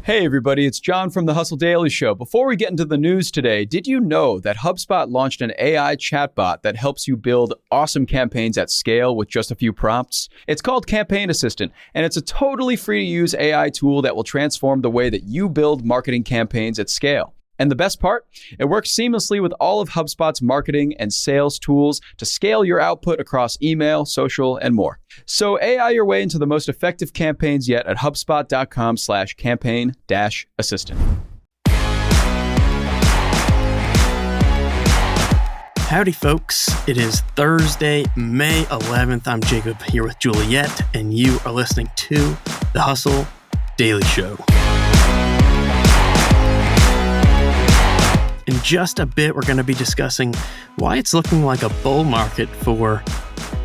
Hey everybody, it's John from the Hustle Daily Show. Before we get into the news today, did you know that HubSpot launched an AI chatbot that helps you build awesome campaigns at scale with just a few prompts? It's called Campaign Assistant, and it's a totally free-to-use AI tool that will transform the way that you build marketing campaigns at scale. And the best part? It works seamlessly with all of HubSpot's marketing and sales tools to scale your output across email, social, and more. So AI your way into the most effective campaigns yet at HubSpot.com/campaign-assistant. Howdy, folks. It is Thursday, May 11th. I'm Jacob here with Juliet, and you are listening to the Hustle Daily Show. In just a bit, we're going to be discussing why it's looking like a bull market for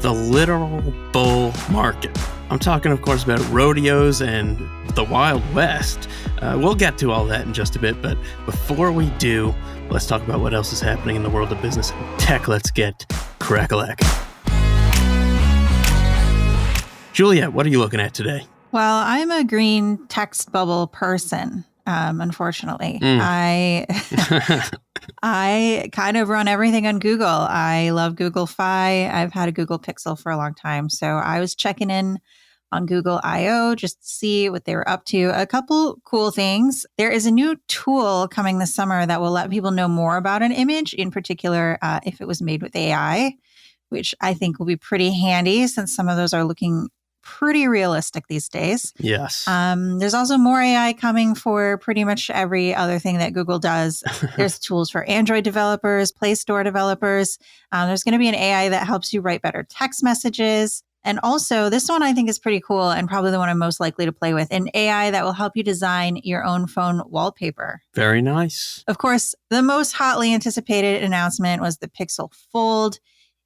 the literal bull market. I'm talking, of course, about rodeos and the Wild West. We'll get to all that in just a bit, but before we do, let's talk about what else is happening in the world of business and tech. Let's get crack-a-lacking. Juliet, what are you looking at today? Well, I'm a green text bubble person. Unfortunately, I kind of run everything on Google. I love Google Fi. I've had a Google Pixel for a long time. So I was checking in on Google I/O just to see what they were up to. A couple cool things. There is a new tool coming this summer that will let people know more about an image, in particular, if it was made with AI, which I think will be pretty handy since some of those are looking pretty realistic these days. Yes. There's also more AI coming for pretty much every other thing that Google does. There's tools for Android developers, Play Store developers. There's going to be an AI that helps you write better text messages. And also, this one I think is pretty cool and probably the one I'm most likely to play with, an AI that will help you design your own phone wallpaper. Very nice. Of course, the most hotly anticipated announcement was the Pixel Fold.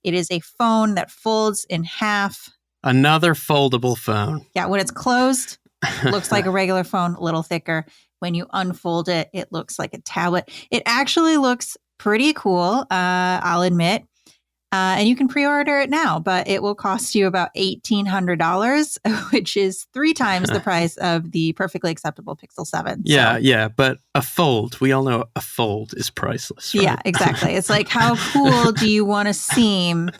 It is a phone that folds in half. Another foldable phone. Yeah, when it's closed, looks like a regular phone, a little thicker. When you unfold it, it looks like a tablet. It actually looks pretty cool, I'll admit. And you can pre-order it now, but it will cost you about $1,800, which is 3 times the price of the perfectly acceptable Pixel 7. Yeah, but a fold, we all know a fold is priceless, right? Yeah, exactly. It's like, how cool do you want to seem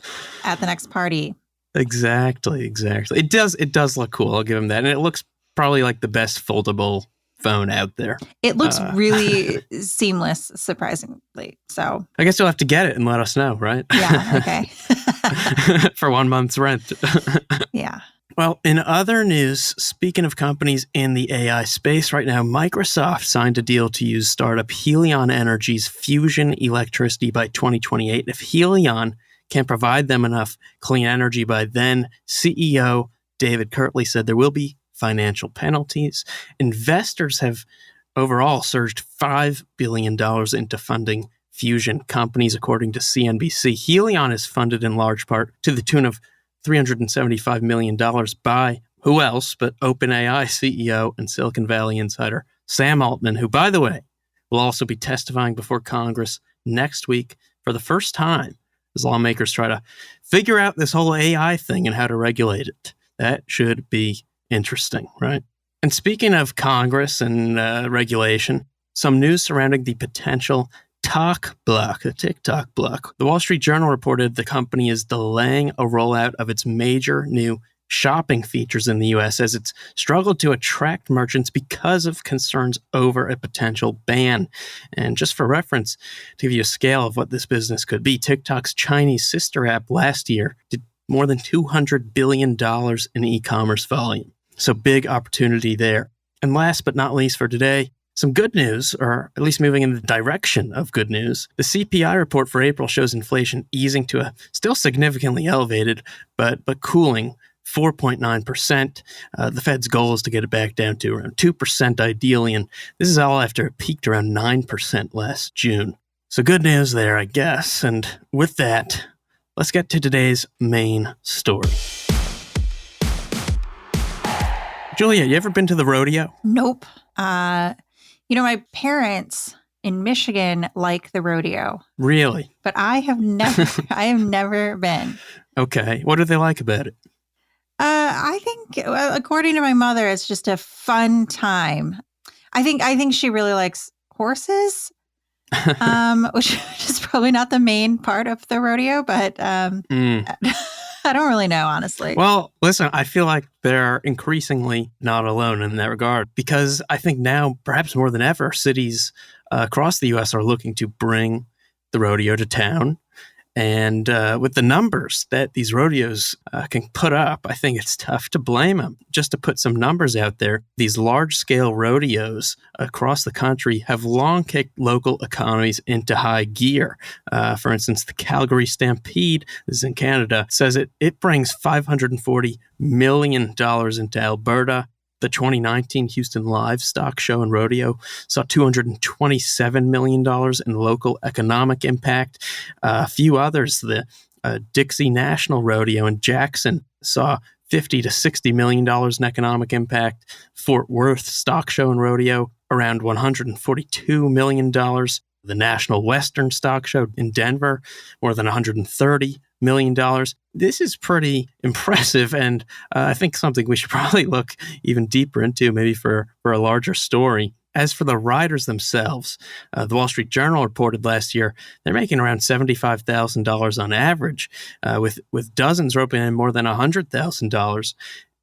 at the next party? Exactly. It does look cool. I'll give him that. And it looks probably like the best foldable phone out there. It looks really seamless, surprisingly. So I guess you'll have to get it and let us know, right? Yeah. Okay. For 1 month's rent. Yeah. Well, in other news, speaking of companies in the AI space right now, Microsoft signed a deal to use startup Helion Energy's fusion electricity by 2028. If Helion can't provide them enough clean energy by then, CEO David Kirtley said there will be financial penalties. Investors have overall surged $5 billion into funding fusion companies, according to CNBC. Helion is funded in large part to the tune of $375 million by who else but OpenAI CEO and Silicon Valley insider Sam Altman, who, by the way, will also be testifying before Congress next week for the first time as lawmakers try to figure out this whole AI thing and how to regulate it. That should be interesting, right? And speaking of Congress and regulation, some news surrounding the potential TikTok block, the TikTok block. The Wall Street Journal reported the company is delaying a rollout of its major new shopping features in the U.S. as it's struggled to attract merchants because of concerns over a potential ban. And just for reference, to give you a scale of what this business could be, TikTok's Chinese sister app last year did more than $200 billion in e-commerce volume. So big opportunity there. And last but not least for today, some good news, or at least moving in the direction of good news. The CPI report for April shows inflation easing to a still significantly elevated, but cooling 4.9%. The Fed's goal is to get it back down to around 2% ideally, and this is all after it peaked around 9% last June. So good news there, I guess. And with that, let's get to today's main story. Juliet, you ever been to the rodeo? Nope. My parents in Michigan like the rodeo. Really? But I have never been. Okay. What do they like about it? I think, according to my mother, it's just a fun time. I think she really likes horses, which is probably not the main part of the rodeo, but I don't really know, honestly. Well, listen, I feel like they're increasingly not alone in that regard, because I think now, perhaps more than ever, cities across the U.S. are looking to bring the rodeo to town. And with the numbers that these rodeos can put up, I think it's tough to blame them. Just to put some numbers out there, these large-scale rodeos across the country have long kicked local economies into high gear. For instance, the Calgary Stampede, this is in Canada, says it brings $540 million into Alberta. The 2019 Houston Livestock Show and Rodeo saw $227 million in local economic impact. A few others, the Dixie National Rodeo in Jackson, saw $50 to $60 million in economic impact. Fort Worth Stock Show and Rodeo, around $142 million. The National Western Stock Show in Denver, more than $130 million. This is pretty impressive, and I think something we should probably look even deeper into, maybe for a larger story. As for the riders themselves, the Wall Street Journal reported last year they're making around $75,000 on average, with dozens roping in more than $100,000.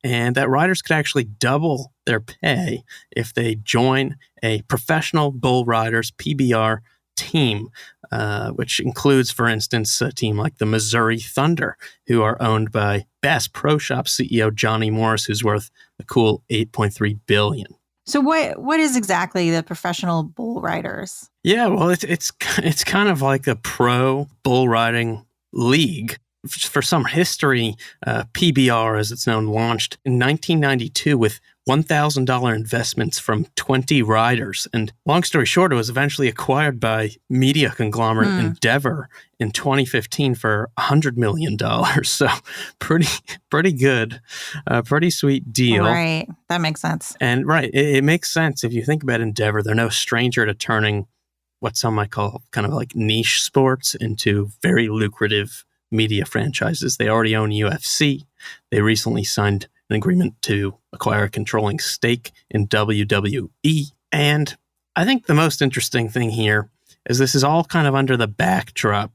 And that riders could actually double their pay if they join a professional bull riders PBR team, which includes, for instance, a team like the Missouri Thunder, who are owned by Bass Pro Shop CEO Johnny Morris, who's worth a cool $8.3 billion. So what is exactly the professional bull riders? Yeah, well, it's kind of like a pro bull riding league. For some history, PBR, as it's known, launched in 1992 with $1,000 investments from 20 riders. And long story short, it was eventually acquired by media conglomerate Endeavor in 2015 for $100 million. So pretty good, pretty sweet deal. Right. That makes sense. And right, it makes sense. If you think about Endeavor, they're no stranger to turning what some might call kind of like niche sports into very lucrative media franchises. They already own UFC. They recently signed an agreement to acquire a controlling stake in WWE. And I think the most interesting thing here is this is all kind of under the backdrop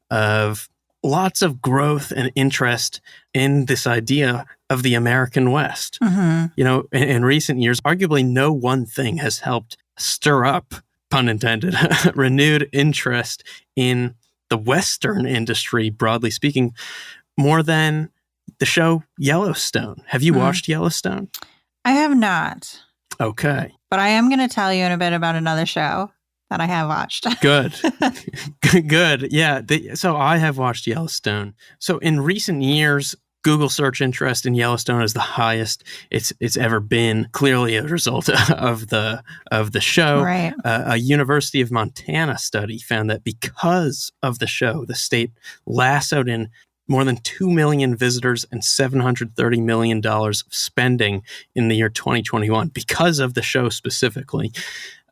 of lots of growth and interest in this idea of the American West. Mm-hmm. You know, in recent years, arguably no one thing has helped stir up, pun intended, renewed interest in the Western industry, broadly speaking, more than the show Yellowstone. Have you watched Yellowstone? I have not. Okay. But I am going to tell you in a bit about another show that I have watched. Good. Good. Yeah. So I have watched Yellowstone. So in recent years, Google search interest in Yellowstone is the highest it's ever been, clearly a result of the show. Right. A University of Montana study found that because of the show, the state lassoed in more than 2 million visitors and $730 million of spending in the year 2021 because of the show specifically.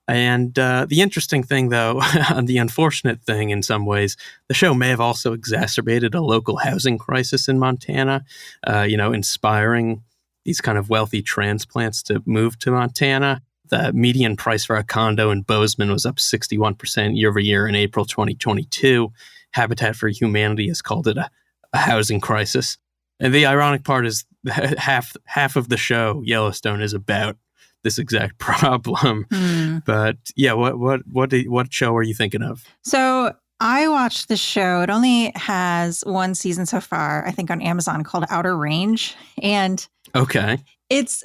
And the interesting thing, though, the unfortunate thing in some ways, the show may have also exacerbated a local housing crisis in Montana, inspiring these kind of wealthy transplants to move to Montana. The median price for a condo in Bozeman was up 61% year over year in April 2022. Habitat for Humanity has called it a housing crisis. And the ironic part is half of the show, Yellowstone, is about this exact problem. But yeah, what show are you thinking of? So I watched the show. It only has one season so far, I think on Amazon, called Outer Range. And okay, it's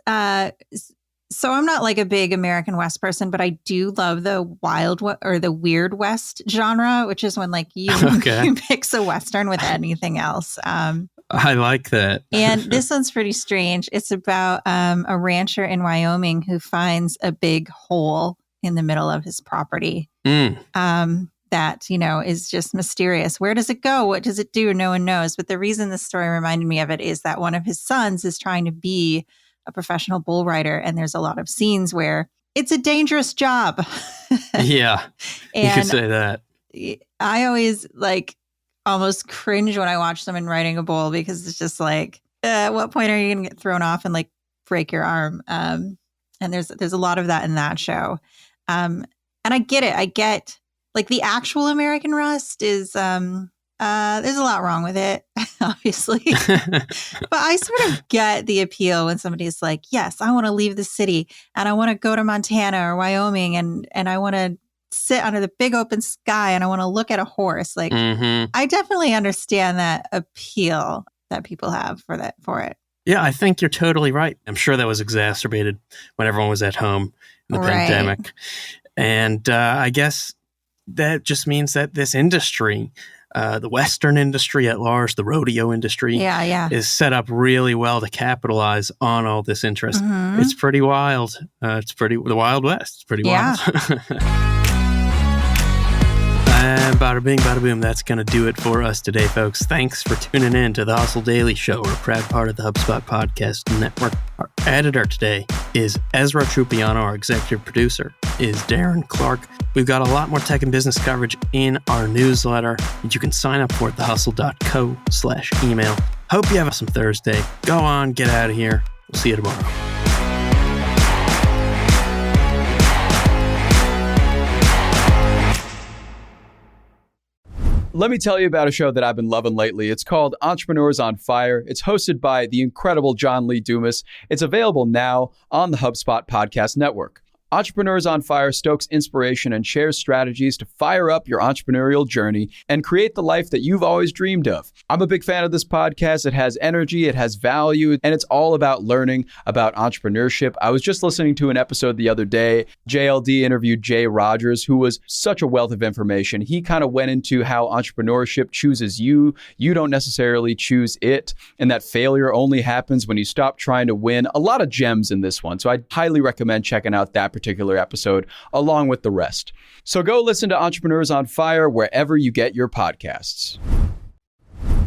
so I'm not like a big American West person, but I do love the wild or the Weird West genre, which is when like you mix a Western with anything else. I like that. And this one's pretty strange. It's about a rancher in Wyoming who finds a big hole in the middle of his property that, is just mysterious. Where does it go? What does it do? No one knows. But the reason this story reminded me of it is that one of his sons is trying to be a professional bull rider. And there's a lot of scenes where it's a dangerous job. Yeah, you could say that. I always almost cringe when I watch someone riding a bull because it's just like, at what point are you going to get thrown off and break your arm? And And there's a lot of that in that show. And I get it. I get like the actual American Rust is there's a lot wrong with it, obviously. But I sort of get the appeal when somebody's like, yes, I want to leave the city and I want to go to Montana or Wyoming and I want to sit under the big open sky and I want to look at a horse. Like I definitely understand that appeal that people have for it. Yeah, I think you're totally right. I'm sure that was exacerbated when everyone was at home in the pandemic. And I guess that just means that this industry, the Western industry at large, the rodeo industry, is set up really well to capitalize on all this interest. It's pretty wild. The Wild West. It's pretty wild. And bada bing, bada boom. That's going to do it for us today, folks. Thanks for tuning in to the Hustle Daily Show. We're a proud part of the HubSpot Podcast Network. Our editor today is Ezra Trupiano. Our executive producer is Darren Clarke. We've got a lot more tech and business coverage in our newsletter, and you can sign up for it at thehustle.co/email. Hope you have some Thursday. Go on, get out of here. We'll see you tomorrow. Let me tell you about a show that I've been loving lately. It's called Entrepreneurs on Fire. It's hosted by the incredible John Lee Dumas. It's available now on the HubSpot Podcast Network. Entrepreneurs on Fire stokes inspiration and shares strategies to fire up your entrepreneurial journey and create the life that you've always dreamed of. I'm a big fan of this podcast. It has energy, it has value, and it's all about learning about entrepreneurship. I was just listening to an episode the other day. JLD interviewed Jay Rogers, who was such a wealth of information. He kind of went into how entrepreneurship chooses you. You don't necessarily choose it, and that failure only happens when you stop trying to win. A lot of gems in this one. So I'd highly recommend checking out that particular episode along with the rest. So go listen to Entrepreneurs on Fire wherever you get your podcasts.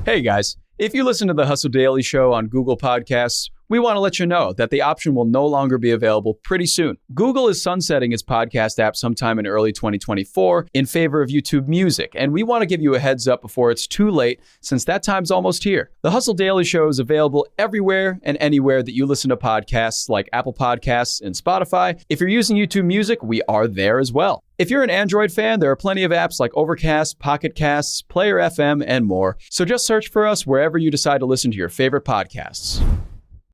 Hey guys, if you listen to the Hustle Daily Show on Google Podcasts, we want to let you know that the option will no longer be available pretty soon. Google is sunsetting its podcast app sometime in early 2024 in favor of YouTube Music, and we want to give you a heads up before it's too late since that time's almost here. The Hustle Daily Show is available everywhere and anywhere that you listen to podcasts like Apple Podcasts and Spotify. If you're using YouTube Music, we are there as well. If you're an Android fan, there are plenty of apps like Overcast, Pocket Casts, Player FM, and more. So just search for us wherever you decide to listen to your favorite podcasts.